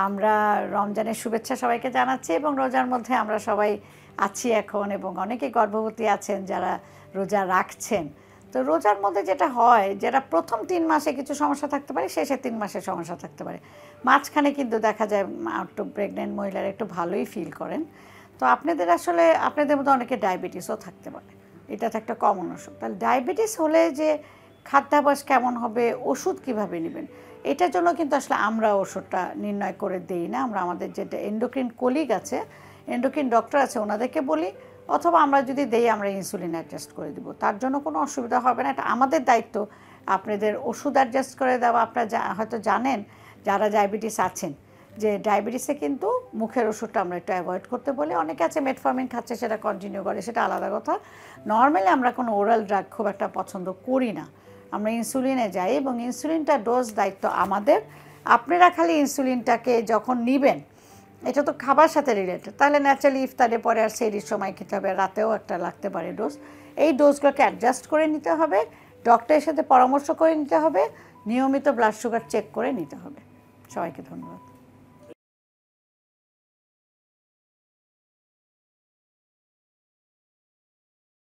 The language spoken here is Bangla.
আমরা রমজানের শুভেচ্ছা সবাইকে জানাচ্ছি এবং রোজার মধ্যে আমরা সবাই আছি এখন এবং অনেকে গর্ভবতী আছেন যারা রোজা রাখছেন। তো রোজার মধ্যে যেটা হয়, যেটা প্রথম 3 মাসে কিছু সমস্যা থাকতে পারে, শেষের 3 মাসে সমস্যা থাকতে পারে, মাঝখানে কিন্তু দেখা যায় একটু প্রেগনেন্ট মহিলারা একটু ভালোই ফিল করেন। তো আপনাদের আসলে আপনাদের মধ্যে অনেকে ডায়াবেটিসও থাকতে পারে, এটা তো একটা কমন অসুখ। তাহলে ডায়াবেটিস হলে যে খাদ্যাভ্যাস কেমন হবে, ওষুধ কিভাবে নেবেন, এটার জন্য কিন্তু আসলে আমরা ওষুধটা নির্ণয় করে দেই না। আমরা আমাদের যেটা এন্ডোক্রিন কলিগ আছে, এন্ডোক্রিন ডক্টর আছে, ওনাদেরকে বলি, অথবা আমরা যদি দেই আমরা ইনসুলিন অ্যাডজাস্ট করে দিব। তার জন্য কোনো অসুবিধা হবে না, এটা আমাদের দায়িত্ব আপনাদের ওষুধ অ্যাডজাস্ট করে দেওয়া। আপনারা হয়তো জানেন যারা ডায়াবেটিস আছেন যে ডায়াবেটিসে কিন্তু মুখের ওষুধটা আমরা একটু অ্যাভয়েড করতে বলি। অনেকে আছে মেটফর্মিন খাচ্ছে, সেটা কন্টিনিউ করে, সেটা আলাদা কথা। নর্মালি আমরা কোনো ওরাল ড্রাগ খুব একটা পছন্দ করি না, আমরা ইনসুলিনে যাই এবং ইনসুলিনটা ডোজ দায়িত্ব আমাদের। আপনারা খালি ইনসুলিনটাকে যখন নেবেন, এটা তো খাবার সাথে রিলেটেড, তাহলে ন্যাচারালি ইফতারের পরে আর সেহরির সময় খেতে হবে, রাতেও একটা লাগতে পারে ডোজ। এই ডোজগুলোকে অ্যাডজাস্ট করে নিতে হবে, ডক্টরের সাথে পরামর্শ করে নিতে হবে, নিয়মিত ব্লাড সুগার চেক করে নিতে হবে। সবাইকে ধন্যবাদ।